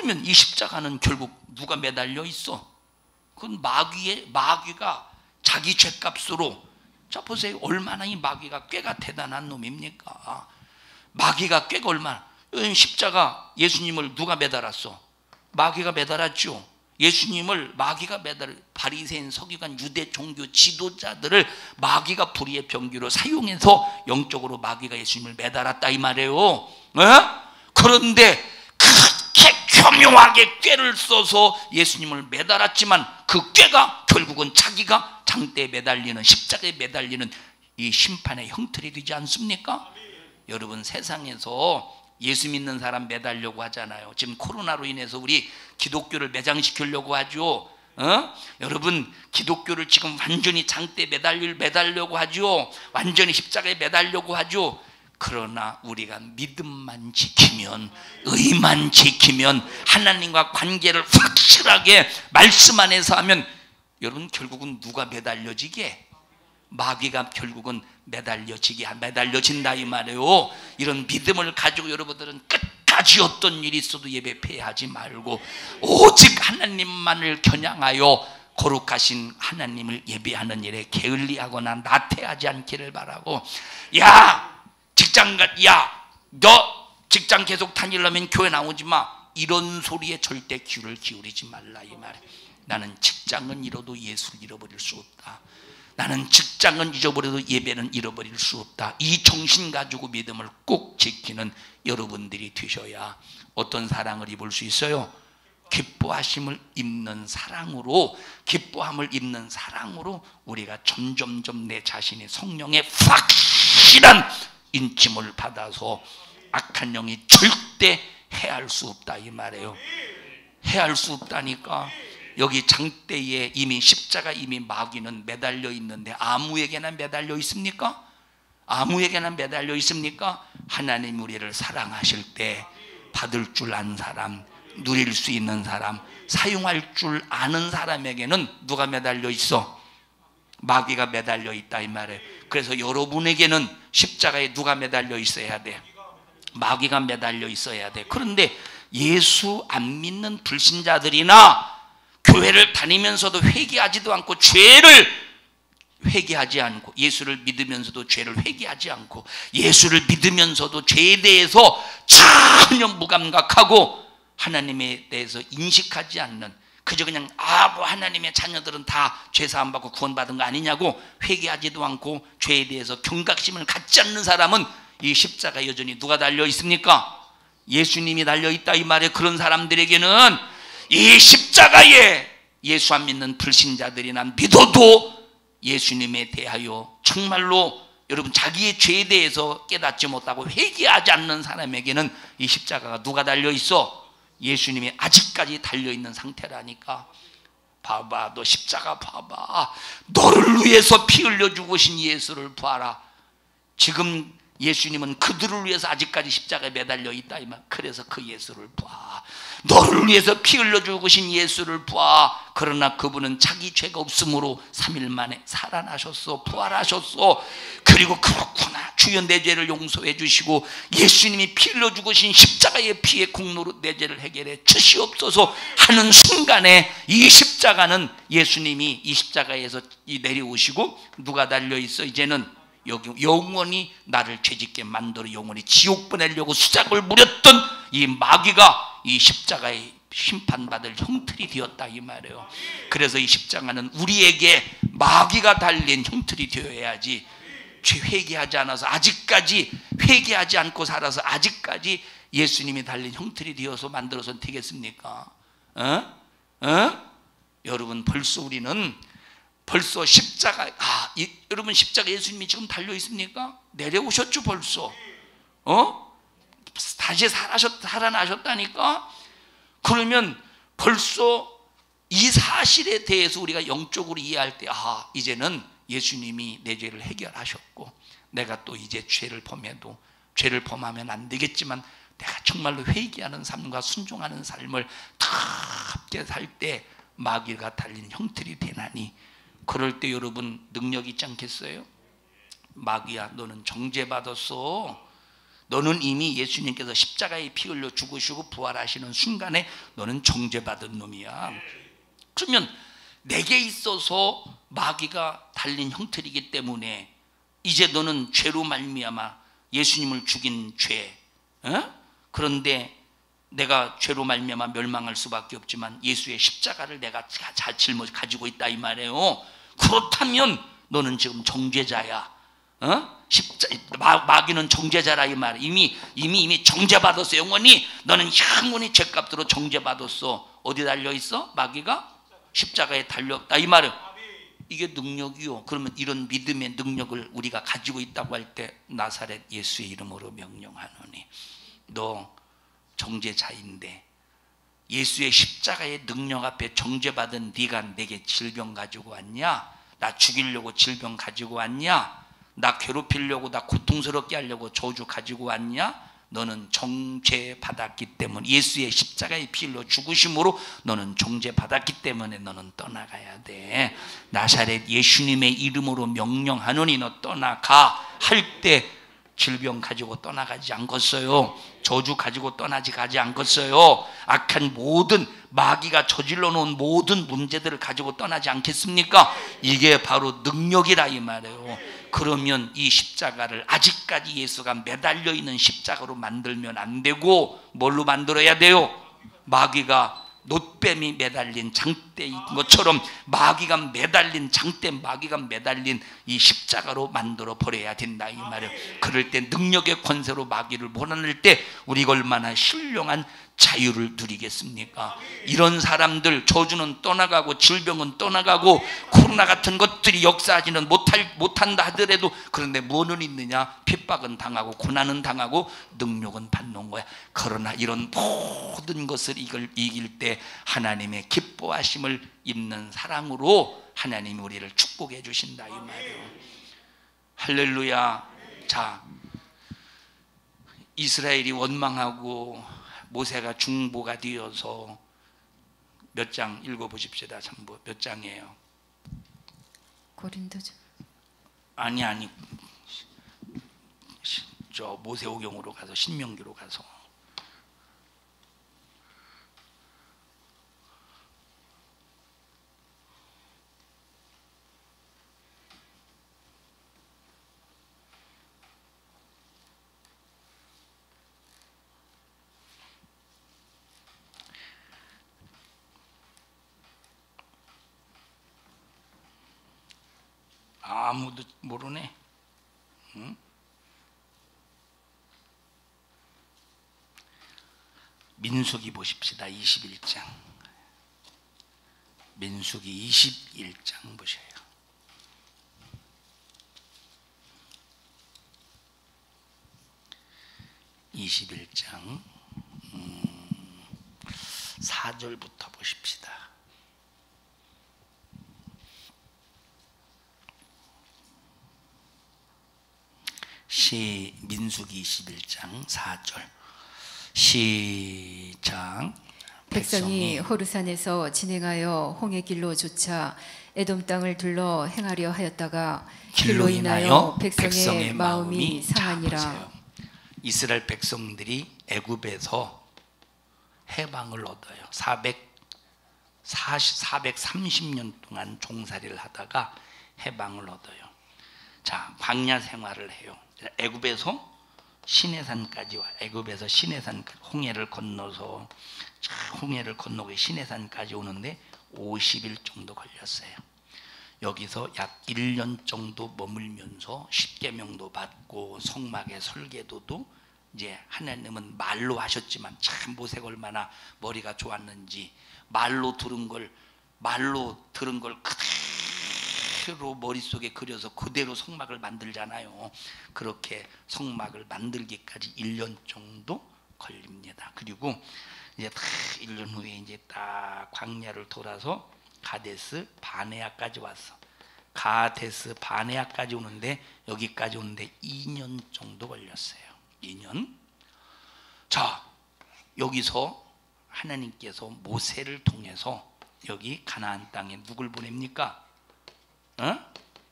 그러면 이 십자가는 결국 누가 매달려 있어? 그건 마귀가 자기 죄값으로, 자 보세요. 얼마나 이 마귀가 꾀가 대단한 놈입니까? 마귀가 꾀가 얼마나. 십자가 예수님을 누가 매달았어? 마귀가 매달았죠. 예수님을 마귀가 바리새인, 서기관, 유대 종교 지도자들을 마귀가 불의의 병기로 사용해서 영적으로 마귀가 예수님을 매달았다 이 말이에요. 그런데 그렇게 교묘하게 꾀를 써서 예수님을 매달았지만 그 꾀가 결국은 자기가 장대에 매달리는, 십자가에 매달리는 이 심판의 형틀이 되지 않습니까? 여러분, 세상에서 예수 믿는 사람 매달려고 하잖아요. 지금 코로나로 인해서 우리 기독교를 매장시키려고 하죠. 여러분, 기독교를 지금 완전히 장대에 매달려고 하죠. 완전히 십자가에 매달려고 하죠. 그러나 우리가 믿음만 지키면, 의만 지키면, 하나님과 관계를 확실하게 말씀 안에서 하면, 여러분 결국은 누가 매달려지게? 마귀가 결국은 매달려진다 이 말이에요. 이런 믿음을 가지고 여러분들은 끝까지 어떤 일이 있어도 예배 폐하지 말고 오직 하나님만을 겨냥하여 거룩하신 하나님을 예배하는 일에 게을리하거나 나태하지 않기를 바라고. 너 직장 계속 다니려면 교회 나오지 마, 이런 소리에 절대 귀를 기울이지 말라 이 말이에요. 나는 직장은 잃어도 예수를 잃어버릴 수 없다. 나는 직장은 잊어버려도 예배는 잃어버릴 수 없다. 이 정신 가지고 믿음을 꼭 지키는 여러분들이 되셔야 어떤 사랑을 입을 수 있어요? 기뻐하심을 입는 사랑으로, 기뻐함을 입는 사랑으로 우리가 점점점 내 자신이 성령의 확실한 인침을 받아서 악한 영이 절대 해할 수 없다 이 말이에요. 해할 수 없다니까. 여기 장대에 이미 십자가 이미 마귀는 매달려 있는데 아무에게나 매달려 있습니까? 아무에게나 매달려 있습니까? 하나님 우리를 사랑하실 때 받을 줄 아는 사람, 누릴 수 있는 사람, 사용할 줄 아는 사람에게는 누가 매달려 있어? 마귀가 매달려 있다 이 말이에요. 그래서 여러분에게는 십자가에 누가 매달려 있어야 돼? 마귀가 매달려 있어야 돼. 그런데 예수 안 믿는 불신자들이나 교회를 다니면서도 회개하지도 않고 죄를 회개하지 않고, 예수를 믿으면서도 죄를 회개하지 않고, 예수를 믿으면서도 죄에 대해서 전혀 무감각하고 하나님에 대해서 인식하지 않는, 그저 그냥 뭐 하나님의 자녀들은 다 죄사함 받고 구원받은 거 아니냐고 회개하지도 않고 죄에 대해서 경각심을 갖지 않는 사람은 이 십자가 여전히 누가 달려 있습니까? 예수님이 달려 있다 이 말에. 그런 사람들에게는 이 십자가에 예수 안 믿는 불신자들이나 믿어도 예수님에 대하여 정말로 여러분 자기의 죄에 대해서 깨닫지 못하고 회개하지 않는 사람에게는 이 십자가가 누가 달려 있어? 예수님이 아직까지 달려있는 상태라니까. 봐봐, 너 십자가 봐봐. 너를 위해서 피 흘려 죽으신 예수를 봐라. 지금 예수님은 그들을 위해서 아직까지 십자가에 매달려 있다 이 말. 그래서 그 예수를 봐. 너를 위해서 피 흘려 죽으신 예수를 봐. 그러나 그분은 자기 죄가 없으므로 3일 만에 살아나셨어, 부활하셨어. 그리고 그렇구나, 주여 내 죄를 용서해 주시고 예수님이 피 흘려 죽으신 십자가의 피의 공로로 내 죄를 해결해 주시옵소서 하는 순간에 이 십자가는, 예수님이 이 십자가에서 내려오시고 누가 달려있어? 이제는 여기 영원히 나를 죄짓게 만들어 영원히 지옥 보내려고 수작을 부렸던 이 마귀가 이 십자가에 심판받을 형틀이 되었다 이 말이에요. 그래서 이 십자가는 우리에게 마귀가 달린 형틀이 되어야지, 죄 회개하지 않아서 아직까지 회개하지 않고 살아서 아직까지 예수님이 달린 형틀이 되어서 만들어서는 되겠습니까? 여러분, 벌써 우리는 벌써 십자가, 여러분 십자가 예수님이 지금 달려 있습니까? 내려오셨죠 벌써. 다시 살아나셨다니까. 그러면 벌써 이 사실에 대해서 우리가 영적으로 이해할 때, 이제는 예수님이 내 죄를 해결하셨고 내가 또 이제 죄를 범해도, 죄를 범하면 안 되겠지만 내가 정말로 회개하는 삶과 순종하는 삶을 다 함께 살 때 마귀가 달린 형틀이 되나니, 그럴 때 여러분 능력 있지 않겠어요? 마귀야, 너는 정죄받았어. 너는 이미 예수님께서 십자가에 피 흘려 죽으시고 부활하시는 순간에 너는 정죄받은 놈이야. 그러면 내게 있어서 마귀가 달린 형틀이기 때문에 이제 너는 죄로 말미암아 예수님을 죽인 죄, 그런데 내가 죄로 말미암아 멸망할 수밖에 없지만 예수의 십자가를 내가 잘 짊어 가지고 있다 이 말이에요. 그렇다면 너는 지금 정죄자야. 마귀는 정죄자라 이 말. 이미 정죄받았어. 영원히 너는 영원히 죄값으로 정죄받았어. 어디 달려 있어? 마귀가 십자가에 달렸다 이 말은. 이게 능력이요. 그러면 이런 믿음의 능력을 우리가 가지고 있다고 할 때 나사렛 예수의 이름으로 명령하노니 너 정죄자인데 예수의 십자가의 능력 앞에 정죄받은 네가 내게 질병 가지고 왔냐? 나 죽이려고 질병 가지고 왔냐? 나 괴롭히려고, 나 고통스럽게 하려고 저주 가지고 왔냐? 너는 정죄받았기 때문에 예수의 십자가의 피 흘려 죽으심으로 너는 정죄받았기 때문에 너는 떠나가야 돼. 나사렛 예수님의 이름으로 명령하노니 너 떠나가 할 때 질병 가지고 떠나가지 않겠어요. 저주 가지고 가지 않겠어요. 악한 모든 마귀가 저질러 놓은 모든 문제들을 가지고 떠나지 않겠습니까? 이게 바로 능력이라 이 말이에요. 그러면 이 십자가를 아직까지 예수가 매달려 있는 십자가로 만들면 안 되고 뭘로 만들어야 돼요? 마귀가 놋뱀이 매달린 장대인 것처럼 마귀가 매달린 이 십자가로 만들어 버려야 된다 이 말이에요. 그럴 때 능력의 권세로 마귀를 몰아낼 때 우리가 얼마나 신령한 자유를 누리겠습니까? 이런 사람들 저주는 떠나가고 질병은 떠나가고 코로나 같은 것들이 역사하지는 못한다 하더라도 그런데 뭐는 있느냐? 핍박은 당하고 고난은 당하고 능력은 받는 거야. 그러나 이런 모든 것을 이길 때 하나님의 기뻐하심을 입는 사랑으로 하나님이 우리를 축복해 주신다 이 말이에요. 할렐루야. 자, 이스라엘이 원망하고 모세가 중보가 되어서 몇 장 읽어보십시다. 전부 몇 장이에요? 고린도전. 아니 저 모세오경으로 가서 신명기로 가서 아무도 모르네. 응? 민수기 보십시다. 21장. 민수기 21장 보셔요. (21장) 4절부터 보십시다. 민수기 21장 4절 시작. 백성이 호르산에서 진행하여 홍해 길로 쫓아 에돔 땅을 둘러 행하려 하였다가 길로 인하여 백성의 마음이 상하니라. 이스라엘 백성들이 애굽에서 해방을 얻어요. 430년 동안 종살이를 하다가 해방을 얻어요. 자, 광야 생활을 해요. 애굽에서 시내산까지 와. 애굽에서 시내산 홍해를 건너고 시내산까지 오는데 50일 정도 걸렸어요. 여기서 약 1년 정도 머물면서 십계명도 받고 성막의 설계도도 이제 하나님은 말로 하셨지만 참 모세가 얼마나 머리가 좋았는지 말로 들은 걸 그대로 머릿속에 그려서 그대로 성막을 만들잖아요. 그렇게 성막을 만들기까지 1년 정도 걸립니다. 그리고 이제 딱 1년 후에 이제 딱 광야를 돌아서 가데스 바네아까지 왔어. 가데스 바네아까지 오는데 여기까지 오는데 2년 정도 걸렸어요. 2년. 자, 여기서 하나님께서 모세를 통해서 여기 가나안 땅에 누굴 보냅니까?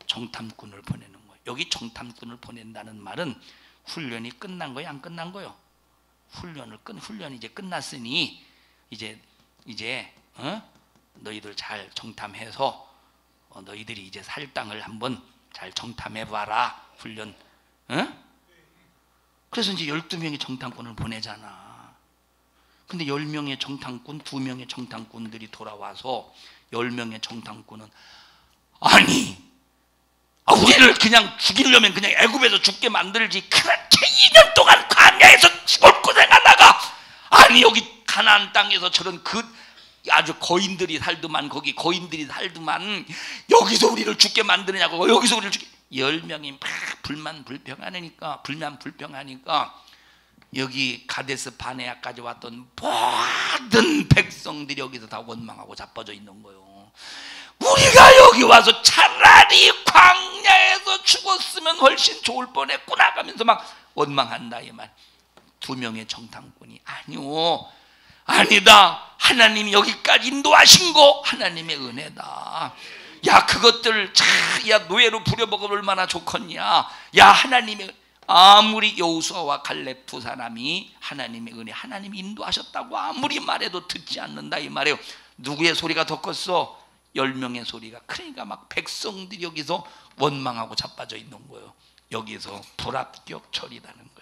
정탐꾼을 보내는 거예요. 여기 정탐꾼을 보낸다는 말은 훈련이 끝난 거야, 안 끝난 거요? 훈련이 이제 끝났으니 이제 너희들 잘 정탐해서 너희들이 이제 살 땅을 한번 잘 정탐해 봐라. 훈련. 그래서 이제 12명의 정탐꾼을 보내잖아. 근데 10명의 정탐꾼, 2명의 정탐꾼들이 돌아와서 10명의 정탐꾼은 아니, 우리를 그냥 죽이려면 그냥 애굽에서 죽게 만들지 그렇게 2년 동안 광야에서 시골고생하다가 아니 여기 가나안 땅에서 저런 아주 거인들이 살더만 거기 거인들이 살더만 여기서 우리를 죽게 만드느냐고 여기서 우리를 죽게 10명이 막 불평하니까 여기 가데스 바네아까지 왔던 모든 백성들이 여기서 다 원망하고 자빠져 있는 거예요. 우리가 여기 와서 차라리 광야에서 죽었으면 훨씬 좋을 뻔했구나 하면서 막 원망한다 이 말. 2명의 정탐꾼이 아니다. 하나님이 여기까지 인도하신 거 하나님의 은혜다. 야 그것들 야 노예로 부려먹으면 얼마나 좋겠냐. 야 하나님의 아무리 여호수아와 갈렙 두 사람이 하나님의 은혜 하나님이 인도하셨다고 아무리 말해도 듣지 않는다 이 말이에요. 누구의 소리가 더 컸어? 10명의 소리가. 그러니까 막 백성들이 여기서 원망하고 자빠져 있는 거예요. 여기서 불합격 처리라는 거예요.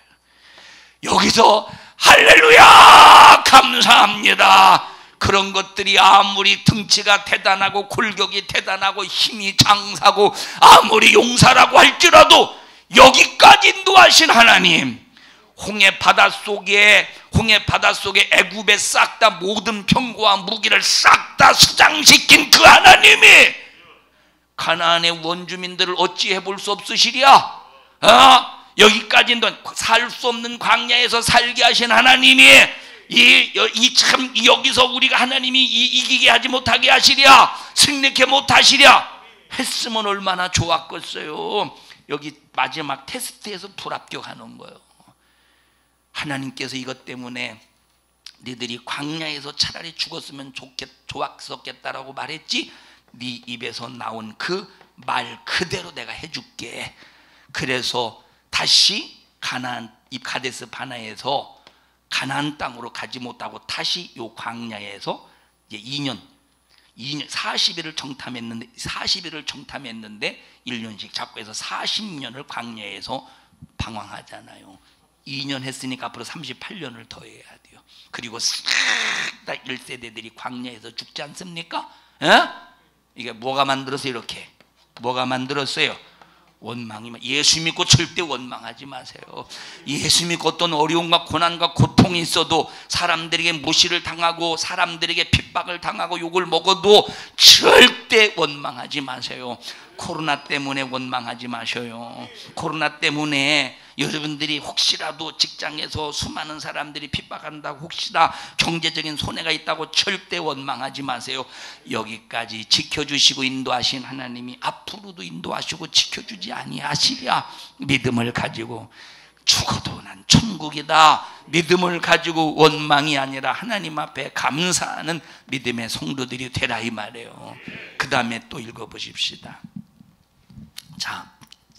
여기서 할렐루야 감사합니다. 그런 것들이 아무리 등치가 대단하고 골격이 대단하고 힘이 장사고 아무리 용사라고 할지라도 여기까지 인도하신 하나님, 홍해 바다 속에 애굽에 싹 다 모든 병거와 무기를 싹 다 수장시킨 그 하나님이 가나안의 원주민들을 어찌 해볼 수 없으시랴? 여기까지 살 수 없는 광야에서 살게 하신 하나님이 참 여기서 우리가 하나님이 이기게 하지 못하게 하시랴, 승리케 못하시랴 했으면 얼마나 좋았겠어요. 여기 마지막 테스트에서 불합격하는 거예요. 하나님께서 이것 때문에 너희들이 광야에서 차라리 죽었으면 좋았었겠다라고 말했지, 네 입에서 나온 그 말 그대로 내가 해줄게. 그래서 다시 이 가데스 바나에서 가나안 땅으로 가지 못하고 다시 요 광야에서 이제 2년 40일을 정탐했는데 1년씩 잡고 해서 40년을 광야에서 방황하잖아요. 2년 했으니까 앞으로 38년을 더 해야 돼요. 그리고 싹 다 1세대들이 광야에서 죽지 않습니까? 이게 뭐가 만들었어요? 이렇게 뭐가 만들었어요? 원망이면 예수 믿고 절대 원망하지 마세요. 예수 믿고 어떤 어려움과 고난과 고통이 있어도 사람들에게 무시를 당하고 사람들에게 핍박을 당하고 욕을 먹어도 절대 원망하지 마세요. 코로나 때문에 원망하지 마셔요. 코로나 때문에 여러분들이 혹시라도 직장에서 수많은 사람들이 핍박한다고 혹시나 경제적인 손해가 있다고 절대 원망하지 마세요. 여기까지 지켜주시고 인도하신 하나님이 앞으로도 인도하시고 지켜주지 아니하시랴 믿음을 가지고 죽어도 난 천국이다 믿음을 가지고 원망이 아니라 하나님 앞에 감사하는 믿음의 성도들이 되라 이 말이에요. 그 다음에 또 읽어보십시다. 자,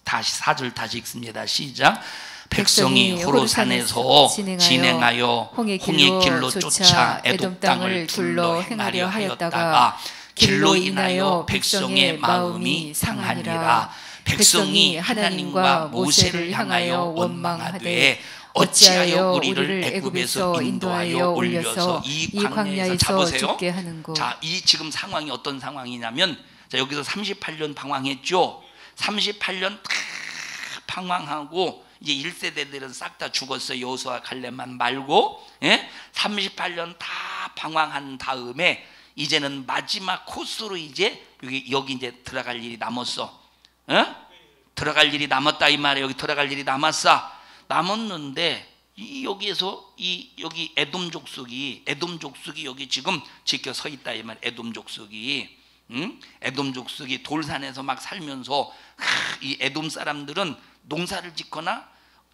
다시 4절 다시 읽습니다. 시작. 백성이 호르산에서 진행하여 홍해 길로 쫓아 에돔 땅을 둘러 행하려 하였다가 길로 인하여 백성의 마음이 상하니라. 백성이 하나님과 모세를 향하여 원망하되 어찌하여 우리를 애굽에서 인도하여 올려서 이 광야에서 죽게 하는고. 자, 이 지금 상황이 어떤 상황이냐면, 자, 여기서 38년 방황했죠. 38년 다 방황하고 이제 1세대들은 싹 다 죽었어요. 여호수아 갈렙만 말고. 38년 다 방황한 다음에 이제는 마지막 코스로 이제 여기 이제 들어갈 일이 남았어. 들어갈 일이 남았다 이 말이에요. 여기 들어갈 일이 남았는데 여기에서 여기 에돔 족속이 여기 지금 지켜 서 있다 이 말. 에돔 족속이 돌산에서 막 살면서 이 에돔 사람들은 농사를 짓거나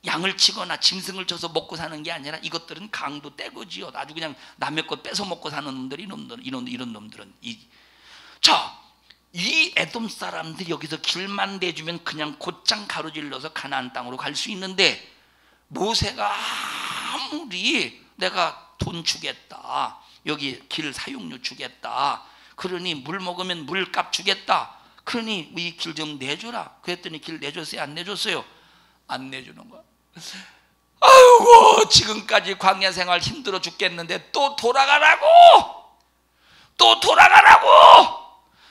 양을 치거나 짐승을 쳐서 먹고 사는 게 아니라 이것들은 강도 떼거지요. 아주 그냥 남의 것 뺏어 먹고 사는 놈들이 이런 놈들은 이 에돔 사람들이 여기서 길만 대주면 그냥 곧장 가로질러서 가나안 땅으로 갈 수 있는데 모세가 아무리 내가 돈 주겠다, 여기 길 사용료 주겠다, 그러니 물 먹으면 물값 주겠다, 그러니 이 길 좀 내줘라 그랬더니 길 내줬어요? 안 내줬어요? 안 내주는 거야. 아이고, 지금까지 광야 생활 힘들어 죽겠는데 또 돌아가라고, 또 돌아가라고,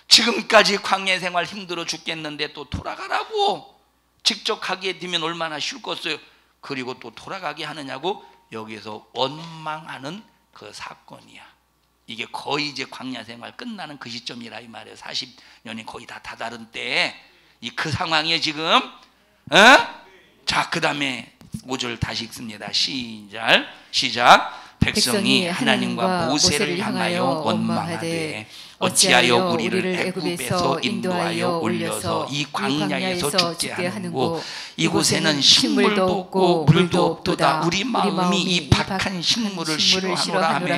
지금까지 광야 생활 힘들어 죽겠는데 또 돌아가라고. 직접 가게 되면 얼마나 쉽겠어요. 그리고 또 돌아가게 하느냐고. 여기서 원망하는 그 사건이야. 이게 거의 이제 광야 생활 끝나는 그 시점이라 이 말이에요. 40년이 거의 다 다다른 때 이 그 상황이에요 지금. 자, 그 다음에 5절 다시 읽습니다. 시작. 백성이 하나님과 모세를 향하여 원망하되 어찌하여 우리를 애굽에서 인도하여 올려서 이 광야에서 죽게 하는고, 이곳에는 식물도 없고 물도 없도다. 우리 마음이 이 박한 식물을 싫어하노라 하며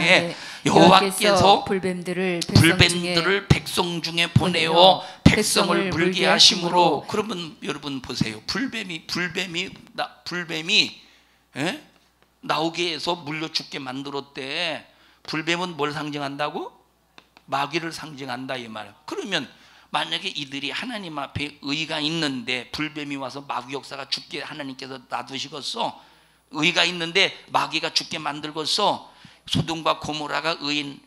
여호와께서 불뱀들을 백성 중에 보내어 백성을 물게 하심으로. 그러면 여러분 보세요. 불뱀이 나오게 해서 물려 죽게 만들었대. 불뱀은 뭘 상징한다고? 마귀를 상징한다 이 말. 그러면 만약에 이들이 하나님 앞에 의가 있는데 불뱀이 와서 마귀 역사가 죽게 하나님께서 놔두시겠어? 의가 있는데 마귀가 죽게 만들겠어? 소돔과 고모라가 의인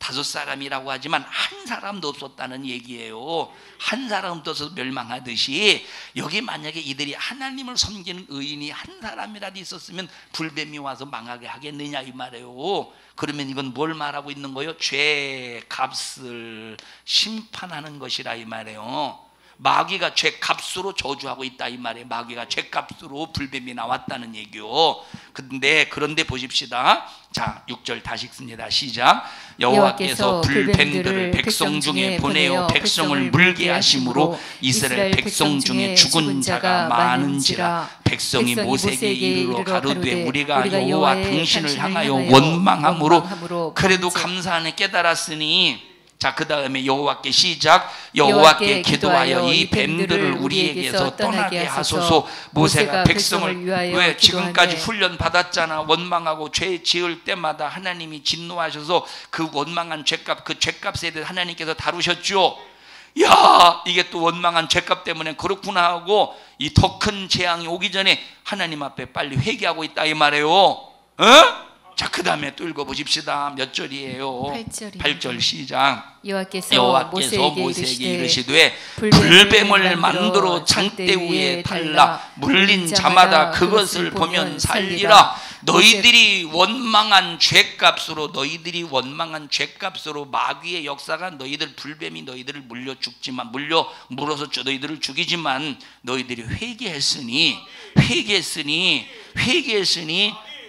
5사람이라고 하지만 한 사람도 없었다는 얘기예요. 한 사람도 없어서 멸망하듯이 여기 만약에 이들이 하나님을 섬기는 의인이 한 사람이라도 있었으면 불뱀이 와서 망하게 하겠느냐 이 말이에요. 그러면 이건 뭘 말하고 있는 거예요? 죄 값을 심판하는 것이라 이 말이에요. 마귀가 죄 값으로 저주하고 있다 이 말이에요. 마귀가 죄 값으로 불뱀이 나왔다는 얘기요. 그런데 보십시다. 자, 6절 다시 읽습니다. 시작. 여호와께서 불뱀들을 백성 중에 보내어 백성을 물게 하심으로 이스라엘 백성 중에 죽은 자가 많은지라. 백성이 모세에게 이르러 가로되 우리가 여호와 당신을 향하여 원망함으로. 그래도 감사하네 깨달았으니. 자, 그 다음에 여호와께 시작. 여호와께 기도하여 이 뱀들을 우리에게서 떠나게 하소서. 모세가 백성을 왜 지금까지 훈련 받았잖아. 원망하고 죄 지을 때마다 하나님이 진노하셔서 그 원망한 죄값, 그 죄값에 대해 하나님께서 다루셨죠. 야, 이게 또 원망한 죄값 때문에 그렇구나 하고 이 더 큰 재앙이 오기 전에 하나님 앞에 빨리 회개하고 있다 이 말이에요. 자, 그 다음에 또 읽어보십시다. 몇 절이에요? 8절 시작. 여호와께서 모세에게 이르시되 불뱀을 만들어 장대 위에 달라 물린 자마다 그것을 보면 살리라. 너희들이 원망한 죄값으로 마귀의 역사가 불뱀이 너희들을 물어서 너희들을 죽이지만 너희들이 회개했으니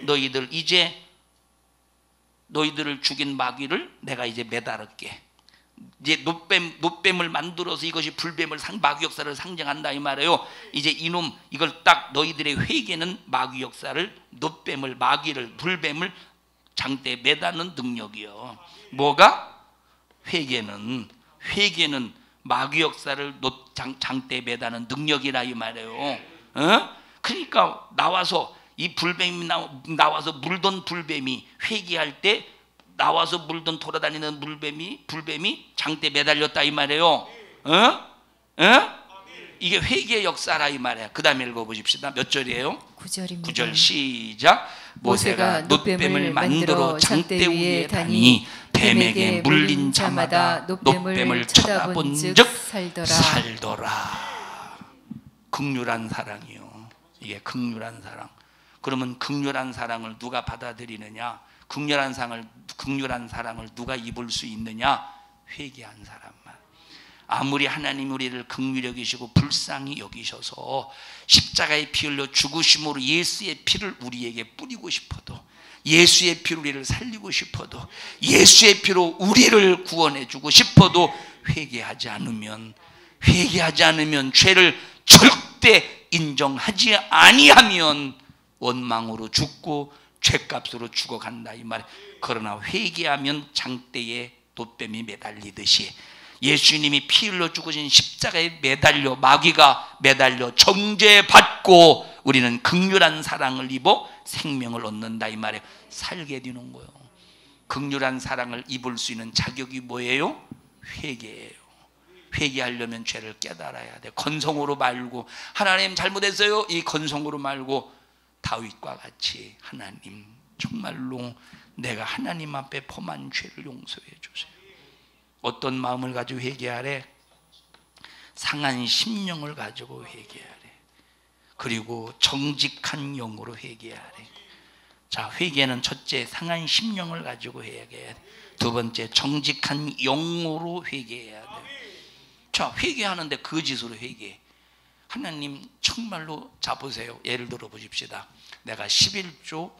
너희들 이제 너희들을 죽인 마귀를 내가 이제 매달을게. 이제 노뱀을 만들어서 이것이 불뱀을 마귀 역사를 상징한다 이 말이에요. 이제 이놈 이걸 딱 너희들의 회개는 마귀 역사를 불뱀을 장대에 매다는 능력이요. 뭐가? 회개는 마귀 역사를 장대에 매다는 능력이라 이 말이에요. 그러니까 이 불뱀이 나와서 물던 불뱀이 회개할 때 나와서 물던 돌아다니는 불뱀이 장대에 매달렸다 이 말이에요. 이게 회개의 역사라 이 말이야. 그 다음에 읽어보십시다. 몇 절이에요? 9절입니다. 9절 시작. 모세가 놋뱀을 만들어 장대 위에 다니 뱀에게 물린 자마다 놋뱀을 쳐다본 즉 살더라. 극률한 사랑이요. 이게 극률한 사랑. 그러면 극률한 사랑을 누가 받아들이느냐? 극률한 사랑을 누가 입을 수 있느냐? 회개한 사람만. 아무리 하나님 우리를 긍휼히 여기시고 불쌍히 여기셔서 십자가의 피 흘려 죽으심으로 예수의 피를 우리에게 뿌리고 싶어도, 예수의 피로 우리를 살리고 싶어도, 예수의 피로 우리를 구원해 주고 싶어도 회개하지 않으면 죄를 절대 인정하지 아니하면 원망으로 죽고 죄값으로 죽어간다 이 말. 그러나 회개하면 장대에 돛뱀이 매달리듯이 예수님이 피 흘려 죽으신 십자가에 매달려, 마귀가 매달려 정죄받고 우리는 극률한 사랑을 입어 생명을 얻는다 이 말이에요. 살게 되는 거예요. 극률한 사랑을 입을 수 있는 자격이 뭐예요? 회개예요. 회개하려면 죄를 깨달아야 돼. 건성으로 말고, 하나님 잘못했어요, 이 건성으로 말고 다윗과 같이, 하나님 정말로 내가 하나님 앞에 범한 죄를 용서해 주세요. 어떤 마음을 가지고 회개하래? 상한 심령을 가지고 회개하래. 그리고 정직한 영으로 회개하래. 자, 회개는 첫째 상한 심령을 가지고 회개해야 돼. 두 번째 정직한 영으로 회개해야 돼. 자, 회개하는데 거짓으로 회개해. 하나님 정말로, 자 보세요. 예를 들어 보십시다. 내가 11조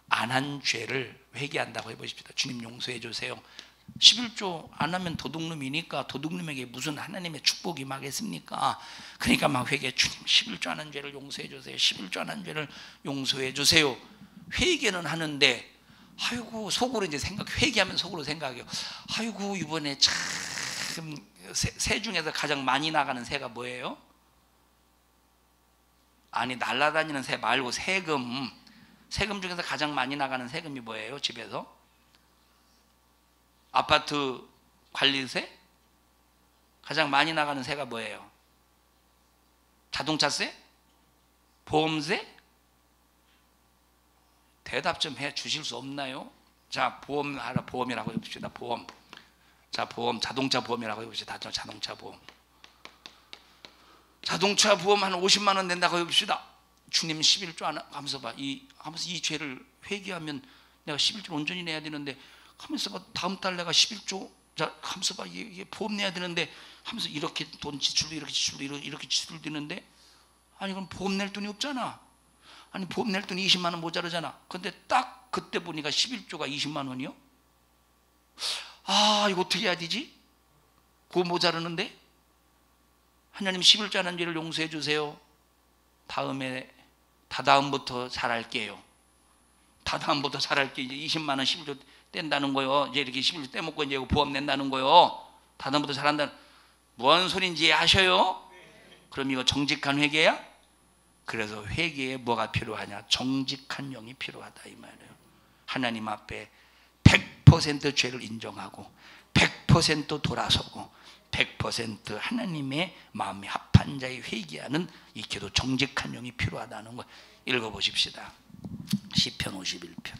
안 한 죄를 회개한다고 해보십시다. 주님 용서해 주세요. 11조 안 하면 도둑놈이니까 도둑놈에게 무슨 하나님의 축복이 임하겠습니까? 그러니까 막 회개, 주님 11조 안 한 죄를 용서해 주세요. 11조 안 한 죄를 용서해 주세요. 회개는 하는데, 아이고 속으로 이제 회개하면 속으로 생각해요. 아이고 이번에 참 새 중에서 가장 많이 나가는 새가 뭐예요? 아니, 날아다니는 새 말고 세금 중에서 가장 많이 나가는 세금이 뭐예요? 집에서? 아파트 관리세? 가장 많이 나가는 세가 뭐예요? 자동차세? 보험세? 대답 좀 해 주실 수 없나요? 자, 보험이라고 해봅시다. 보험. 자, 보험, 자동차 보험이라고 해봅시다. 자동차 보험. 자동차 보험 한 50만 원 낸다고 해봅시다. 주님 11조 안 하면서 봐. 하면서 이 죄를 회개하면 내가 11조 온전히 내야 되는데, 하면서 봐. 다음 달 내가 11조, 자, 하면서 봐. 이게 보험 내야 되는데, 하면서 이렇게 돈 지출도 이렇게 지출되는데, 아니, 그럼 보험 낼 돈이 없잖아. 아니, 보험 낼 돈이 20만 원 모자르잖아. 근데 딱 그때 보니까 11조가 20만 원이요? 아, 이거 어떻게 해야 되지? 그거 모자르는데? 하나님 11조 안 한 죄를 용서해 주세요. 다다음부터 잘할게요. 다다음부터 잘할게. 이제 20만 원 11조 뗀다는 거요. 이제 이렇게 11조 떼먹고 이제 보험 낸다는 거요. 다다음부터 잘한다는, 뭔 소린지 아셔요? 그럼 이거 정직한 회개야? 그래서 회개에 뭐가 필요하냐? 정직한 영이 필요하다 이 말이에요. 하나님 앞에 100% 죄를 인정하고 100% 돌아서고 100% 하나님의 마음에 합한 자의 회개하는 이 기도, 정직한 영이 필요하다는 거 읽어보십시다. 시편 51편.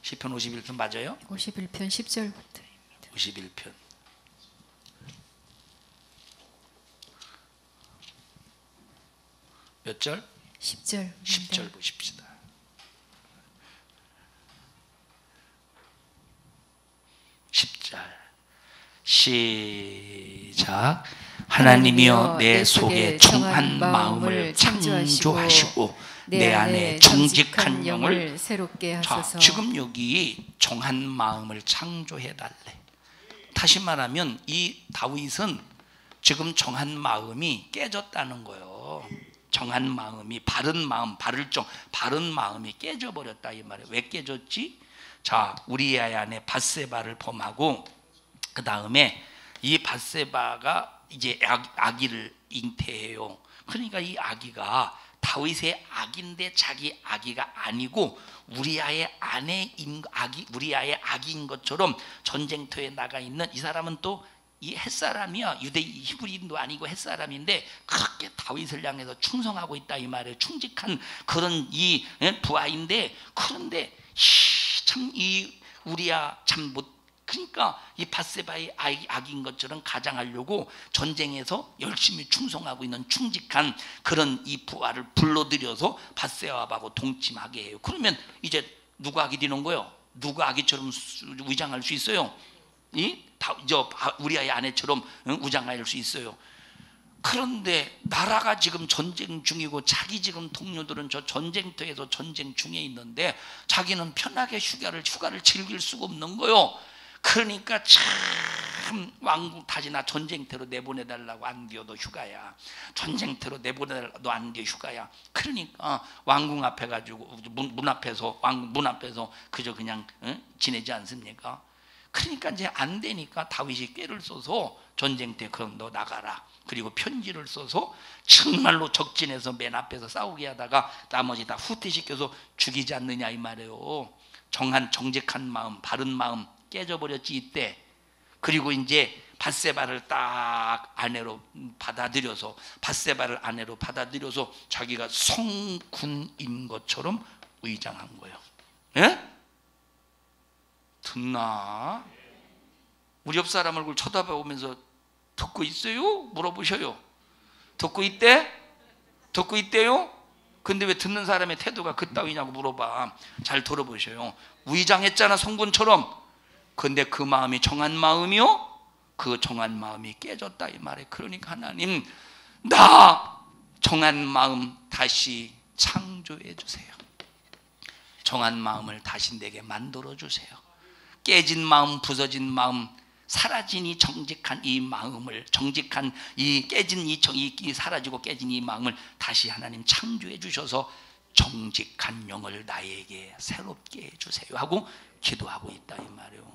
시편 51편 맞아요? 51편 10절부터입니다. 51편. 몇 절? 10절. 10절 보십시다. 10절 시작. 하나님이여 내 속에 정한 마음을 창조하시고 내 안에 정직한 영을 새롭게 하소서. 자, 지금 여기 정한 마음을 창조해 달래. 다시 말하면 이 다윗은 지금 정한 마음이 깨졌다는 거예요. 정한 마음이, 바른 마음, 바른 마음이 깨져버렸다 이 말이에요. 왜 깨졌지? 자, 우리아의 아내 밧세바를 범하고 그 다음에 이 밧세바가 이제 아기를 잉태해요. 그러니까 이 아기가 다윗의 아기인데 자기 아기가 아니고 우리아의 아내인 아기, 우리아의 아기인 것처럼 전쟁터에 나가 있는 이 사람은 또 이 햇사람이야. 유대 히브리인도 아니고 햇사람인데 그렇게 다윗을 향해서 충성하고 있다 이 말이에요. 충직한 그런 이 부하인데, 그런데 참 이 우리아 참 못, 그러니까 이 밧세바의 아기인 것처럼 가장하려고 전쟁에서 열심히 충성하고 있는 충직한 그런 이 부하를 불러들여서 밧세바하고 동침하게 해요. 그러면 이제 누가 아기 되는 거예요? 누가 아기처럼 위장할 수 있어요? 우리아의 아내처럼 위장할 수 있어요. 그런데 나라가 지금 전쟁 중이고 자기 지금 동료들은 저 전쟁터에서 전쟁 중에 있는데 자기는 편하게 휴가를 즐길 수가 없는 거요. 그러니까 참 참 왕궁 타지나 전쟁터로 내보내달라고 안 돼도 휴가야. 전쟁터로 내보내달라도 안 돼 휴가야. 그러니까 왕궁 앞에 가지고 문 앞에서 왕궁 문 앞에서 그저 그냥 지내지 않습니까? 그러니까 이제 안 되니까 다윗이 꾀를 써서 전쟁터에 그럼 너 나가라. 그리고 편지를 써서 정말로 적진에서 맨 앞에서 싸우게 하다가 나머지 다 후퇴시켜서 죽이지 않느냐 이 말이에요. 정직한 마음, 바른 마음 깨져버렸지 이때. 그리고 이제 밧세바를 딱 아내로 받아들여서 자기가 성군인 것처럼 의장한 거예요. 예? 듣나? 우리 옆 사람 얼굴 쳐다보면서 듣고 있어요? 물어보셔요. 듣고 있대? 듣고 있대요? 근데 왜 듣는 사람의 태도가 그따위냐고 물어봐. 잘 들어보셔요. 위장했잖아, 성군처럼. 근데 그 마음이 정한 마음이요? 그 정한 마음이 깨졌다 이 말이에요. 그러니까 하나님, 나 정한 마음 다시 창조해 주세요. 정한 마음을 다시 내게 만들어 주세요. 깨진 마음, 부서진 마음, 사라진 이 정직한 이 마음을, 정직한 이 깨진 이 사라지고 깨진 이 마음을 다시 하나님 창조해 주셔서 정직한 영을 나에게 새롭게 해주세요 하고 기도하고 있다 이 말이에요.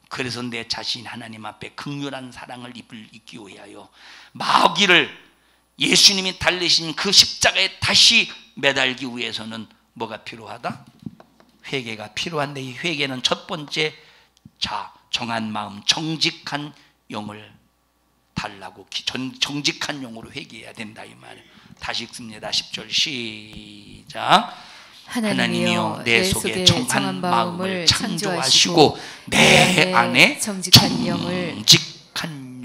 그래서 내 자신 하나님 앞에 극렬한 사랑을 입기 위하여 마귀를 예수님이 달리신 그 십자가에 다시 매달기 위해서는 뭐가 필요하다? 회개가 필요한데, 이 회개는 첫 번째, 정한 마음, 정직한 영을 달라고, 정직한 영으로 회개해야 된다 이 말이에요. 다시 읽습니다. 10절 시작. 하나님이여 내 속에 정한 마음을 창조하시고 내 안에 정직한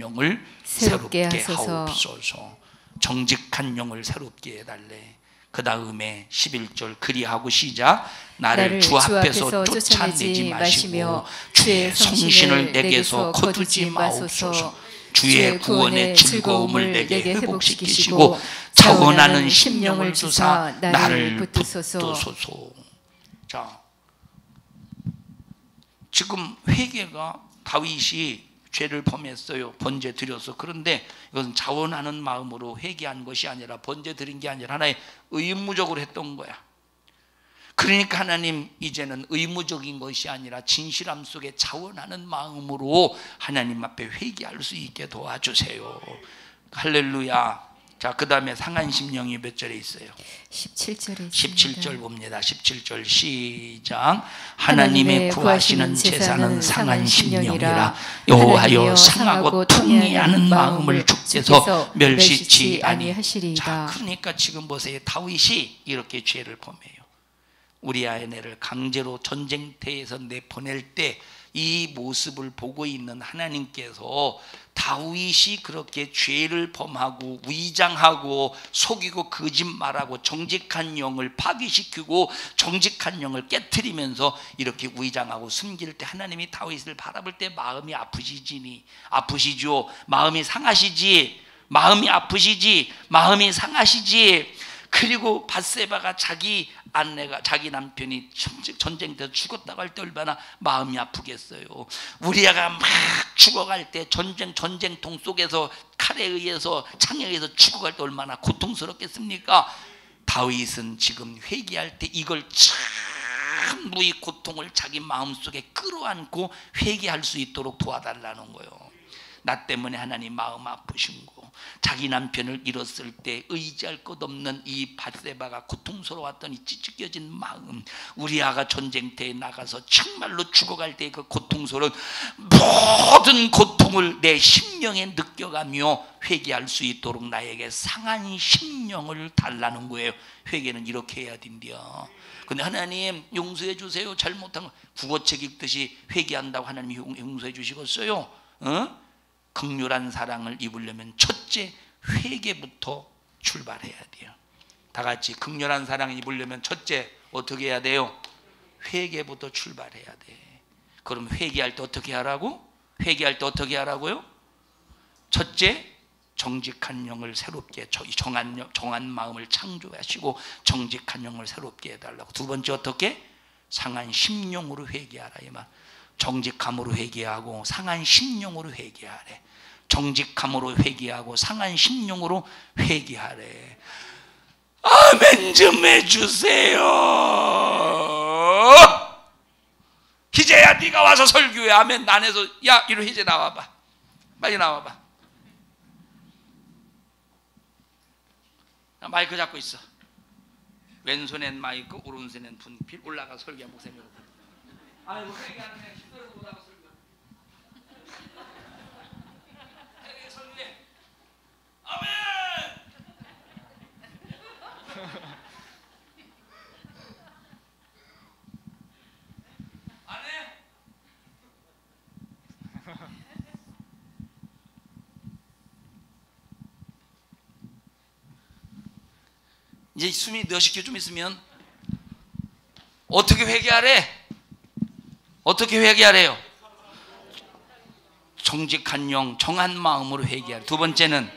영을 새롭게 하옵소서. 정직한 영을 새롭게 해달래. 그 다음에 11절 그리하고 시작. 나를 주 앞에서 쫓아내지 마시고 주의 성신을 내게서 거두지 마옵소서. 주의 구원의 즐거움을 내게 회복시키시고 차원하는 심령을 주사 나를 붙드소서. 자, 지금 회개가 다윗이 죄를 범했어요. 번제 드렸어. 그런데 이것은 자원하는 마음으로 회개한 것이 아니라, 번제 드린 게 아니라 하나의 의무적으로 했던 거야. 그러니까 하나님, 이제는 의무적인 것이 아니라 진실함 속에 자원하는 마음으로 하나님 앞에 회개할 수 있게 도와주세요. 할렐루야. 자, 그 다음에 상한 심령이 몇 절에 있어요? 17절에 17절 봅니다. 17절 시작. 하나님의 구하시는 제사는 상한 심령이라. 여호와여 상하고 통회하는 마음을 주께서 멸시치 아니하시리이다. 자, 그러니까 지금 보세요. 다윗이 이렇게 죄를 범해요. 우리 아내를 강제로 전쟁터에서 내보낼 때 이 모습을 보고 있는 하나님께서 다윗이 그렇게 죄를 범하고 위장하고 속이고 거짓말하고 정직한 영을 파괴시키고 정직한 영을 깨트리면서 이렇게 위장하고 숨길 때 하나님이 다윗을 바라볼 때 마음이 아프시죠. 마음이 상하시지. 마음이 아프시지. 마음이 상하시지. 그리고 밧세바가 자기 아내가, 자기 남편이 전쟁터에서 죽었다고 할 때 얼마나 마음이 아프겠어요. 우리아가 막 죽어갈 때 전쟁통 속에서 칼에 의해서, 창에 의해서 죽어갈 때 얼마나 고통스럽겠습니까? 다윗은 지금 회개할 때 이걸 전부 이 고통을 자기 마음속에 끌어안고 회개할 수 있도록 도와달라는 거예요. 나 때문에 하나님 마음 아프신 거, 자기 남편을 잃었을 때 의지할 것 없는 이 밧세바가 고통스러웠던 이 찢겨진 마음, 우리아가 전쟁터에 나가서 정말로 죽어갈 때 그 고통스러운 모든 고통을 내 심령에 느껴가며 회개할 수 있도록 나에게 상한 심령을 달라는 거예요. 회개는 이렇게 해야 된대요. 근데 하나님 용서해 주세요. 잘못한 거, 국어책 읽듯이 회개한다고 하나님 용서해 주시겠어요? 극렬한 사랑을 입으려면 첫째 회개부터 출발해야 돼요. 다 같이 극렬한 사랑을 입으려면 첫째 어떻게 해야 돼요? 회개부터 출발해야 돼. 그럼 회개할 때 어떻게 하라고? 회개할 때 어떻게 하라고요? 첫째, 정직한 영을 새롭게, 정한 마음을 창조하시고 정직한 영을 새롭게 해달라고. 두 번째 어떻게? 상한 심령으로 회개하라 이 말. 정직함으로 회개하고 상한 심령으로 회개하래. 정직함으로 회개하고 상한 심령으로 회개하래. 아멘 좀 해주세요. 희재야, 네가 와서 설교해. 아멘 안 해서. 야, 이리 희재 나와봐. 빨리 나와봐. 마이크 잡고 있어. 왼손엔 마이크, 오른손엔 분필. 올라가 설교야. 목사님. 아이고, 회개하는 애 힘들어서 못하고 설교. 회개 설교해. 아멘. 안 해? 이제 숨이 몇십 개 좀 있으면 어떻게 회개하래? 어떻게 회개하래요? 정직한 영, 정한 마음으로 회개하래. 두 번째는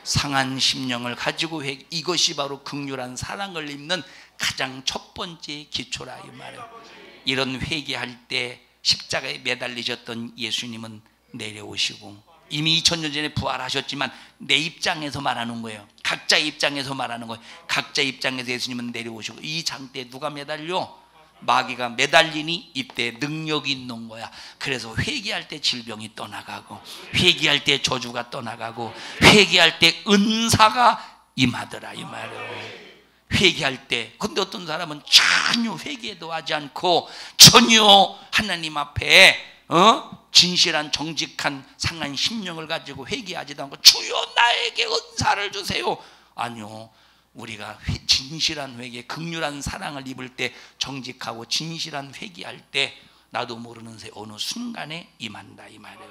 상한 심령을 가지고 회개. 이것이 바로 긍휼한 사랑을 입는 가장 첫 번째 기초라 이 말이에요. 이런 회개할 때 십자가에 매달리셨던 예수님은 내려오시고 이미 2000년 전에 부활하셨지만 내 입장에서 말하는 거예요. 각자 입장에서 말하는 거예요. 각자 입장에서 예수님은 내려오시고 이 장대에 누가 매달려? 마귀가 매달리니 이때 능력이 있는 거야. 그래서 회개할 때 질병이 떠나가고 회개할 때 저주가 떠나가고 회개할 때 은사가 임하더라 이 말이에요. 회개할 때. 근데 어떤 사람은 전혀 회개도 하지 않고 전혀 하나님 앞에 진실한 정직한 상한 심령을 가지고 회개하지도 않고 주여 나에게 은사를 주세요. 아니요, 우리가 진실한 회개, 긍휼한 사랑을 입을 때 정직하고 진실한 회개할 때 나도 모르는 새 어느 순간에 임한다 이 말이에요.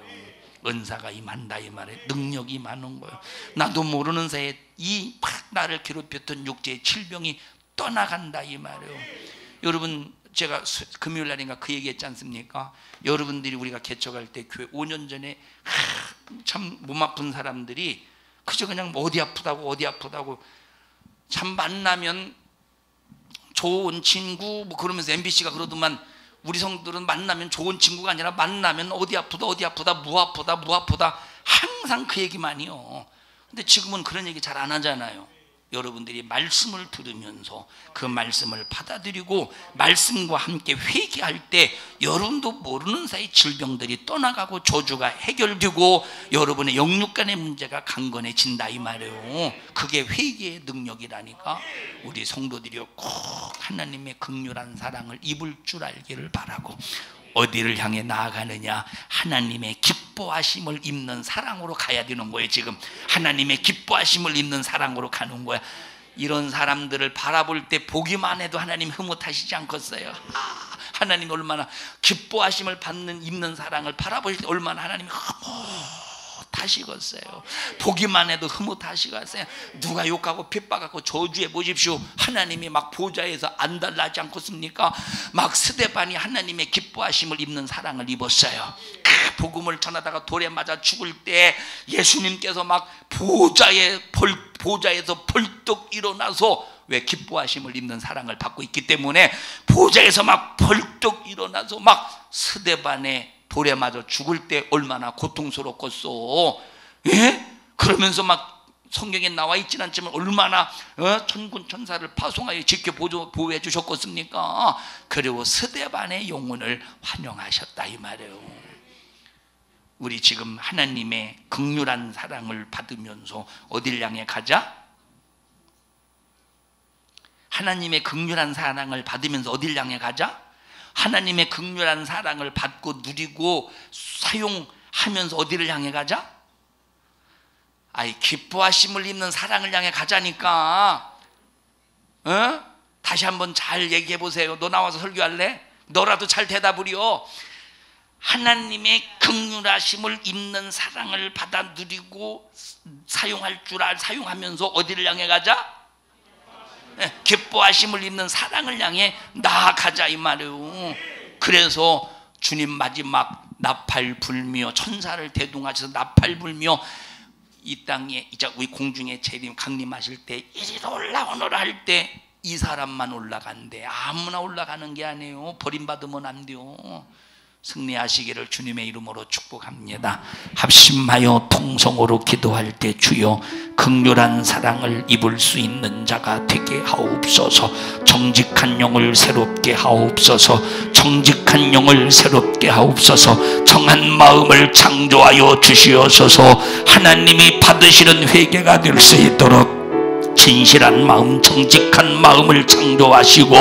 은사가 임한다 이 말이에요. 능력이 임하는 거예요. 나도 모르는 새에 이 나를 괴롭혔던 육체의 질병이 떠나간다 이 말이에요. 여러분, 제가 금요일 날인가 그 얘기했지 않습니까? 여러분들이 우리가 개척할 때 교회 5년 전에 참 몸 아픈 사람들이 그저 그냥 어디 아프다고 참 만나면 좋은 친구 뭐 그러면서 MBC가 그러더만 우리 성도들은 만나면 좋은 친구가 아니라 만나면 어디 아프다 뭐 아프다 항상 그 얘기만이요. 근데 지금은 그런 얘기 잘 안 하잖아요. 여러분들이 말씀을 들으면서 그 말씀을 받아들이고 말씀과 함께 회개할 때 여러분도 모르는 사이 질병들이 떠나가고 저주가 해결되고 여러분의 영육 간의 문제가 강건해진다 이 말이에요. 그게 회개의 능력이라니까. 우리 성도들이 꼭 하나님의 긍휼한 사랑을 입을 줄 알기를 바라고 어디를 향해 나아가느냐? 하나님의 기뻐하심을 입는 사랑으로 가야 되는 거예요. 지금 하나님의 기뻐하심을 입는 사랑으로 가는 거야. 이런 사람들을 바라볼 때 보기만 해도 하나님 흐뭇하시지 않겠어요? 하나님 얼마나 기뻐하심을 입는 사랑을 바라보실 때 얼마나 하나님이 흐뭇하시겠어요. 보기만 해도 흐뭇하시겠어요. 누가 욕하고 핍박하고 저주해 보십시오. 하나님이 막 보좌에서 안달나지 않겠습니까? 막 스데반이 하나님의 기뻐하심을 입는 사랑을 입었어요. 그 복음을 전하다가 돌에 맞아 죽을 때 예수님께서 막 보좌에서 벌떡 일어나서, 왜? 기뻐하심을 입는 사랑을 받고 있기 때문에 보좌에서 막 벌떡 일어나서 막 스데반의 돌에 맞아 죽을 때 얼마나 고통스럽겠소. 예? 그러면서 막 성경에 나와 있지는 않지만 얼마나 천군 천사를 파송하여 지켜 보호해 주셨겠습니까? 그리고 스데반의 영혼을 환영하셨다 이 말이에요. 우리 지금 하나님의 긍휼한 사랑을 받으면서 어딜 향해 가자? 하나님의 긍휼한 사랑을 받으면서 어딜 향해 가자? 하나님의 긍휼한 사랑을 받고 누리고 사용하면서 어디를 향해 가자? 기뻐하심을 입는 사랑을 향해 가자니까. 다시 한번 잘 얘기해 보세요. 너 나와서 설교할래? 너라도 잘 대답을요. 하나님의 긍휼하심을 입는 사랑을 받아 누리고 사용하면서 어디를 향해 가자? 기뻐하심을 입는 사랑을 향해 나아가자 이 말이에요. 그래서 주님 마지막 나팔 불며 천사를 대동하셔서 나팔 불며 이 땅에 이제 우리 공중에 재림 강림하실 때 이리로 올라오너라 할 때 이 사람만 올라간대. 아무나 올라가는 게 아니에요. 버림받으면 안 돼요. 승리하시기를 주님의 이름으로 축복합니다. 합심하여 통성으로 기도할 때 주여 긍휼한 사랑을 입을 수 있는 자가 되게 하옵소서. 정직한 영을 새롭게 하옵소서. 정직한 영을 새롭게 하옵소서. 정한 마음을 창조하여 주시옵소서. 하나님이 받으시는 회개가 될 수 있도록 진실한 마음, 정직한 마음을 창조하시고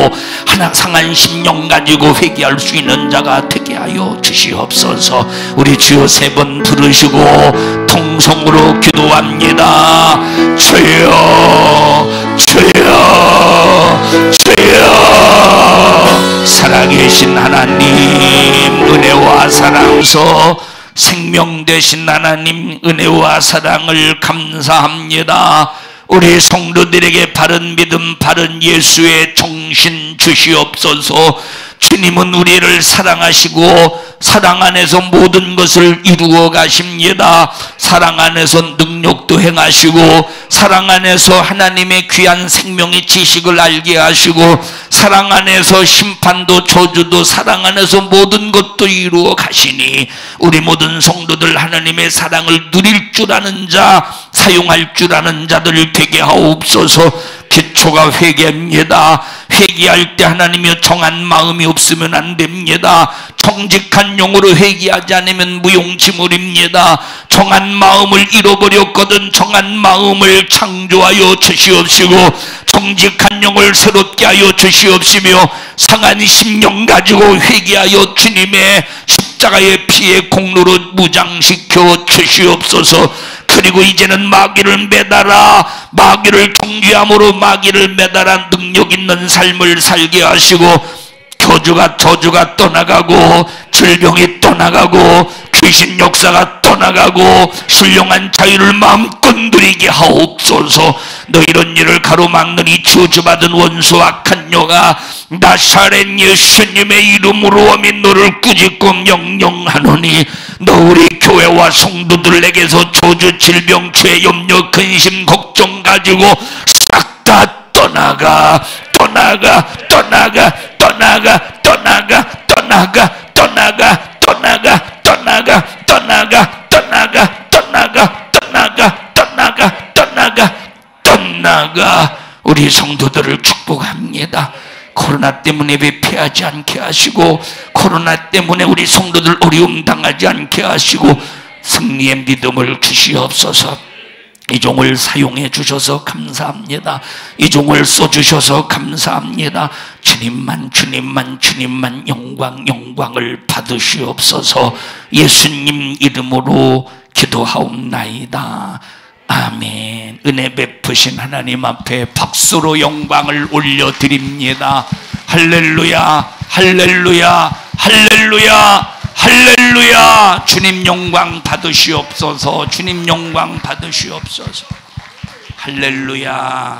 하나 상한 심령 가지고 회개할 수 있는 자가 되게 하여 주시옵소서. 우리 주여 3번 부르시고 통성으로 기도합니다. 주여, 주여, 주여. 살아계신 하나님, 은혜와 사랑서 생명 되신 하나님, 은혜와 사랑을 감사합니다. 우리 성도들에게 바른 믿음, 바른 예수의 정신 주시옵소서. 주님은 우리를 사랑하시고 사랑 안에서 모든 것을 이루어 가십니다. 사랑 안에서 능력도 행하시고 사랑 안에서 하나님의 귀한 생명의 지식을 알게 하시고 사랑 안에서 심판도 저주도 사랑 안에서 모든 것도 이루어 가시니 우리 모든 성도들 하나님의 사랑을 누릴 줄 아는 자, 사용할 줄 아는 자들 되게 하옵소서. 기초가 회개입니다. 회개할 때 하나님이 정한 마음이 없으면 안 됩니다. 정직한 영으로 회개하지 않으면 무용지물입니다. 정한 마음을 잃어버렸거든 정한 마음을 창조하여 주시옵시고 정직한 영을 새롭게 하여 주시옵시며 상한 심령 가지고 회개하여 주님의 십자가의 피의 공로로 무장시켜 주시옵소서. 그리고 이제는 마귀를 매달아 마귀를 정죄함으로 마귀를 매달아 능력 있는 삶을 살게 하시고 저주가 떠나가고 질병이 떠나가고 귀신 역사가 떠나가고 신령한 자유를 마음껏 누리게 하옵소서. 너 이런 일을 가로막는 이 저주받은 원수 악한 영아 나사렛 예수님의 이름으로 하며 너를 꾸짖고 명령하노니 너 우리 교회와 성도들에게서 저주 질병 죄 염려 근심 걱정 가지고 싹 다 떠나가 떠나가 떠나가 떠나가 떠나가 떠나가 떠나가 떠나가 떠나가 떠나가 떠나가 떠나가 떠나가 떠나가 떠나가 떠나가. 우리 성도들을 축복합니다. 코로나 때문에 회피하지 않게 하시고 코로나 때문에 우리 성도들 어려움 당하지 않게 하시고 승리의 믿음을 주시옵소서. 이 종을 사용해 주셔서 감사합니다. 이 종을 써주셔서 감사합니다. 주님만 주님만 주님만 영광을 받으시옵소서. 예수님 이름으로 기도하옵나이다. 아멘. 은혜 베푸신 하나님 앞에 박수로 영광을 올려드립니다. 할렐루야 할렐루야 할렐루야 할렐루야. 주님 영광 받으시옵소서. 주님 영광 받으시옵소서. 할렐루야.